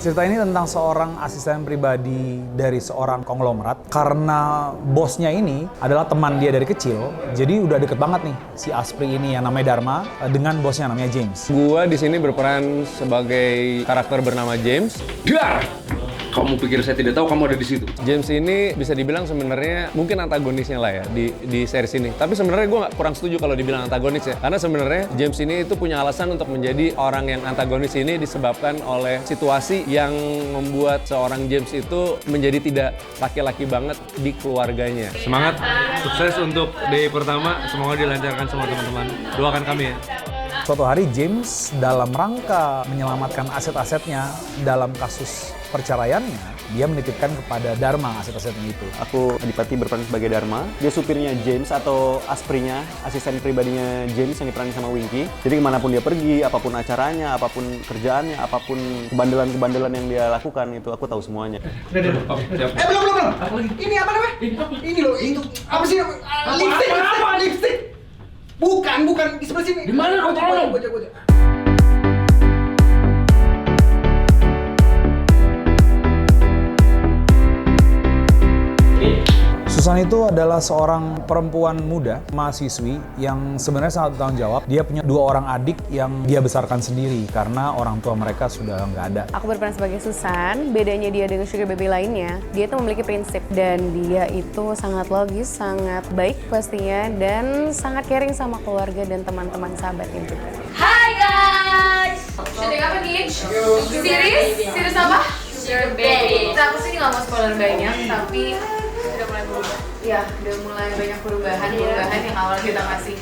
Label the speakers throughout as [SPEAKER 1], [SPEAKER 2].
[SPEAKER 1] Cerita ini tentang seorang asisten pribadi dari seorang konglomerat. Karena bosnya ini adalah teman dia dari kecil, jadi udah deket banget nih si Asprey ini yang namanya Dharma dengan bosnya namanya James.
[SPEAKER 2] Gua di sini berperan sebagai karakter bernama James.
[SPEAKER 3] Dar! Kamu pikir saya tidak tahu kamu ada di situ?
[SPEAKER 2] James ini bisa dibilang sebenarnya mungkin antagonisnya lah ya di series ini. Tapi sebenarnya gue kurang setuju kalau dibilang antagonis ya. Karena sebenarnya James ini itu punya alasan untuk menjadi orang yang antagonis ini disebabkan oleh situasi yang membuat seorang James itu menjadi tidak laki-laki banget di keluarganya.
[SPEAKER 4] Semangat, sukses untuk day pertama, semoga dilancarkan semua teman-teman. Doakan kami ya.
[SPEAKER 1] Suatu hari James dalam rangka menyelamatkan aset-asetnya dalam kasus perceraiannya, dia menitipkan kepada Dharma aset-asetnya itu.
[SPEAKER 5] Aku Adipati berperan sebagai Dharma. Dia supirnya James atau Asprey-nya, asisten pribadinya James yang diperanin sama Winky. Jadi kemanapun dia pergi, apapun acaranya, apapun kerjaannya, apapun kebandelan-kebandelan yang dia lakukan, itu aku tahu semuanya.
[SPEAKER 6] Belum. Ini apa namanya? Ini loh, itu apa sih? Lipstick. Bukan di sebelah sini.
[SPEAKER 3] Di mana? Tolong.
[SPEAKER 1] Susan itu adalah seorang perempuan muda, mahasiswi yang sebenarnya sangat bertanggung jawab. Dia punya 2 orang adik yang dia besarkan sendiri karena orang tua mereka sudah nggak ada.
[SPEAKER 7] Aku berperan sebagai Susan. Bedanya dia dengan sugar baby lainnya, dia tuh memiliki prinsip dan dia itu sangat logis, sangat baik pastinya, dan sangat caring sama keluarga dan teman-teman sahabatnya juga.
[SPEAKER 8] Hai guys! Syuting apa nih? Series apa? Sugar Baby. Aku sih nggak mau spoiler banyak, tapi udah mulai berubah. Ya, udah mulai banyak perubahan yang awal kita masih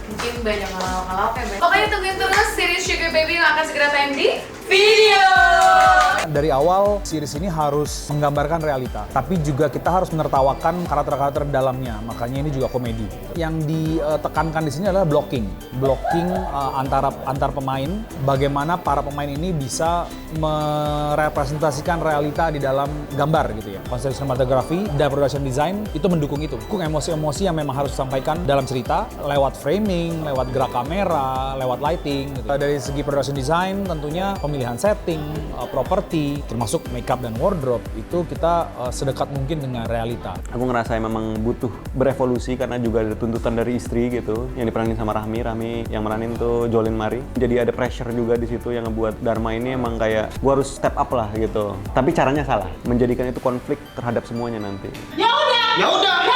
[SPEAKER 8] mungkin banyak ngelawak ya. Pokoknya tungguin terus series Sugar Baby yang akan segera tayang di video.
[SPEAKER 1] Dari awal, series ini harus menggambarkan realita, tapi juga kita harus menertawakan karakter-karakter dalamnya. Makanya ini juga komedi. Yang ditekankan di sini adalah blocking antar pemain. Bagaimana para pemain ini bisa merepresentasikan realita di dalam gambar gitu ya. Konsep sinematografi dan production design itu mendukung itu. Emosi-emosi yang memang harus disampaikan dalam cerita lewat framing, lewat gerak kamera, lewat lighting. Gitu. Dari segi production design tentunya pemilihan setting, properti, termasuk makeup dan wardrobe itu kita sedekat mungkin dengan realita.
[SPEAKER 5] Aku ngerasa memang butuh berevolusi karena juga ada tuntutan dari istri gitu yang diperanin sama Rahmi yang meranin tuh Jolin Mari. Jadi ada pressure juga di situ yang ngebuat Dharma ini emang kayak gua harus step up lah gitu. Tapi caranya salah, menjadikan itu konflik terhadap semuanya nanti.
[SPEAKER 6] Ya udah.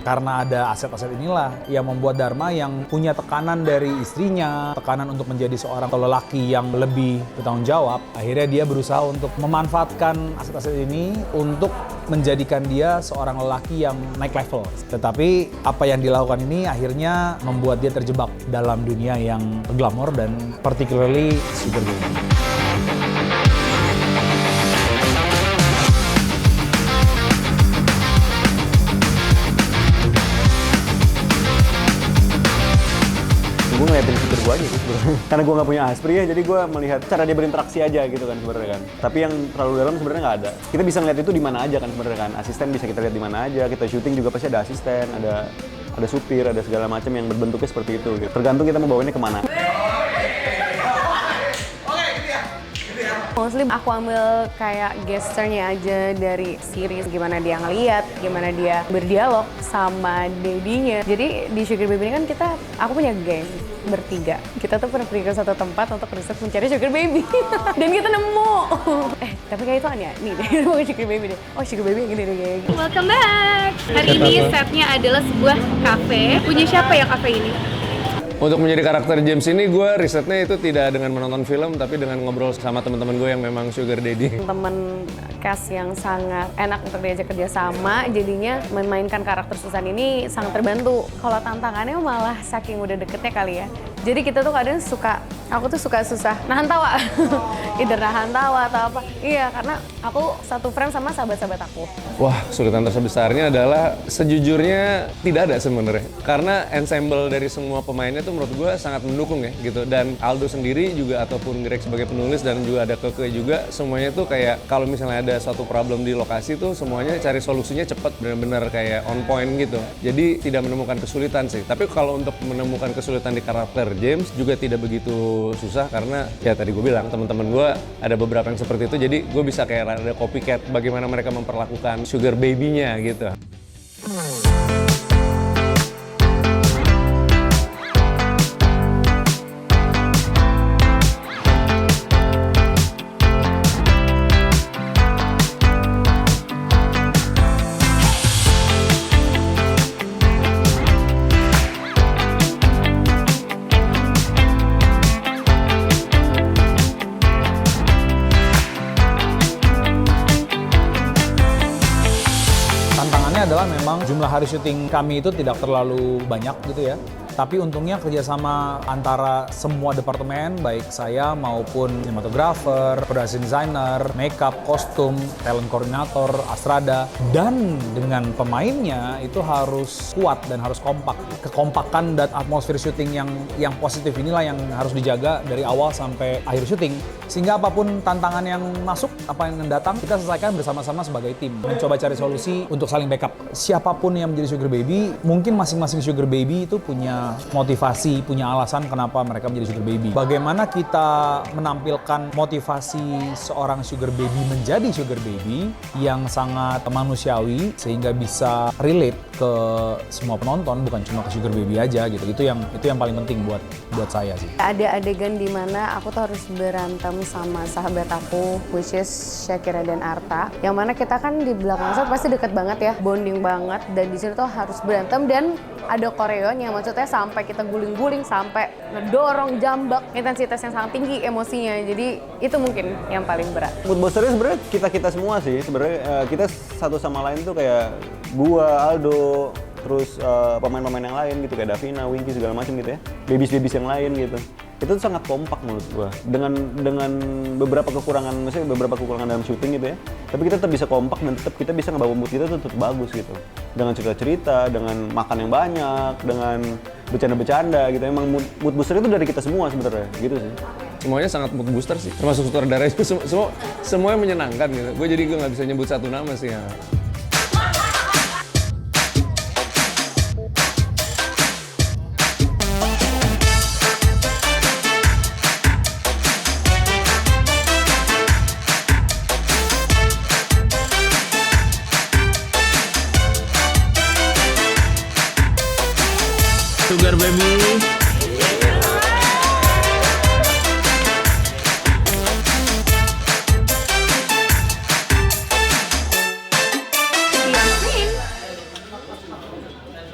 [SPEAKER 1] Karena ada aset-aset inilah yang membuat Dharma yang punya tekanan dari istrinya, tekanan untuk menjadi seorang lelaki yang lebih bertanggung jawab. Akhirnya dia berusaha untuk memanfaatkan aset-aset ini untuk menjadikan dia seorang lelaki yang naik level. Tetapi apa yang dilakukan ini akhirnya membuat dia terjebak dalam dunia yang glamor dan particularly sugar baby.
[SPEAKER 5] Gue ngeliatin fitur gue aja sih sebenarnya. Karena gue nggak punya Asprey ya, jadi gue melihat cara dia berinteraksi aja gitu kan sebenarnya kan. Tapi yang terlalu dalam sebenarnya nggak ada. Kita bisa ngeliat itu di mana aja kan sebenarnya kan. Asisten bisa kita lihat di mana aja. Kita syuting juga pasti ada asisten, ada supir, ada segala macam yang berbentuknya seperti itu. Gitu. Tergantung kita mau bawainnya kemana.
[SPEAKER 7] Mostly aku ambil kayak gesturnya aja dari series, gimana dia ngeliat, gimana dia berdialog sama dedinya. Jadi di Sugar Baby ini kan aku punya geng bertiga. Kita tuh pernah pergi ke satu tempat untuk riset mencari Sugar Baby. Dan kita nemu. Tapi kayak itu aneh. Nih, nemu Sugar Baby deh. Oh, Sugar Baby yang gini deh.
[SPEAKER 8] Welcome back. Hari ini setnya adalah sebuah kafe. Punya siapa ya kafe ini?
[SPEAKER 2] Untuk menjadi karakter James ini, gue risetnya itu tidak dengan menonton film, tapi dengan ngobrol sama teman-teman gue yang memang sugar daddy.
[SPEAKER 7] Temen cast yang sangat enak untuk diajak kerja sama, jadinya memainkan karakter Susan ini sangat terbantu. Kalau tantangannya malah saking udah deketnya kali ya, Jadi kita tuh kadang aku tuh suka susah nahan tawa. Either nahan tawa atau apa. Iya, karena aku satu frame sama sahabat-sahabat aku.
[SPEAKER 2] Wah, kesulitan terbesarnya adalah sejujurnya tidak ada sebenarnya. Karena ensemble dari semua pemainnya tuh menurut gue sangat mendukung ya gitu. Dan Aldo sendiri juga ataupun Greg sebagai penulis dan juga ada Keke juga, semuanya tuh kayak kalau misalnya ada suatu problem di lokasi tuh semuanya cari solusinya cepat, benar-benar kayak on point gitu. Jadi tidak menemukan kesulitan sih. Tapi kalau untuk menemukan kesulitan di karakter James juga tidak begitu susah karena ya tadi gue bilang teman-teman gue ada beberapa yang seperti itu, jadi gue bisa kayak ada copycat bagaimana mereka memperlakukan sugar baby-nya gitu.
[SPEAKER 1] Tantangannya adalah memang jumlah hari syuting kami itu tidak terlalu banyak gitu ya. Tapi untungnya kerjasama antara semua departemen, baik saya maupun sinematografer, production designer, makeup, kostum, talent koordinator, Astrada, dan dengan pemainnya itu harus kuat dan harus kompak. Kekompakan dan atmosfer syuting yang positif inilah yang harus dijaga dari awal sampai akhir syuting. Sehingga apapun tantangan yang masuk, apa yang datang, kita selesaikan bersama-sama sebagai tim. Mencoba cari solusi untuk saling backup. Siapapun yang menjadi sugar baby, mungkin masing-masing sugar baby itu punya motivasi, punya alasan kenapa mereka menjadi sugar baby. Bagaimana kita menampilkan motivasi seorang sugar baby menjadi sugar baby yang sangat manusiawi sehingga bisa relate ke semua penonton, bukan cuma ke sugar baby aja gitu. Itu yang paling penting buat saya sih.
[SPEAKER 7] Ada adegan di mana aku tuh harus berantem sama sahabat aku, which is Shakira dan Arta. Yang mana kita kan di belakang set pasti deket banget ya, bonding banget. Dan di sini tuh harus berantem dan ada koreonya, maksudnya sampai kita guling-guling, sampai ngedorong, jambak, intensitas yang sangat tinggi emosinya. Jadi itu mungkin yang paling berat.
[SPEAKER 5] Mood boosternya sebenarnya kita semua sih. Sebenarnya kita satu sama lain tuh kayak gua, Aldo, terus pemain-pemain yang lain gitu kayak Davina, Winky segala macam gitu ya. Babies yang lain gitu. Itu tuh sangat kompak menurut gua. Dengan beberapa kekurangan, maksudnya beberapa kekurangan dalam syuting gitu ya. Tapi kita tetap bisa kompak dan tetap kita bisa ngebawa mood kita tuh tetap bagus gitu. Dengan cerita-cerita, dengan makan yang banyak, dengan bercanda-bercanda gitu. Emang mood booster itu dari kita semua sebenarnya gitu sih.
[SPEAKER 2] Semuanya sangat mood booster sih, termasuk sutradaranya semuanya menyenangkan gitu. Gue nggak bisa nyebut satu nama sih ya.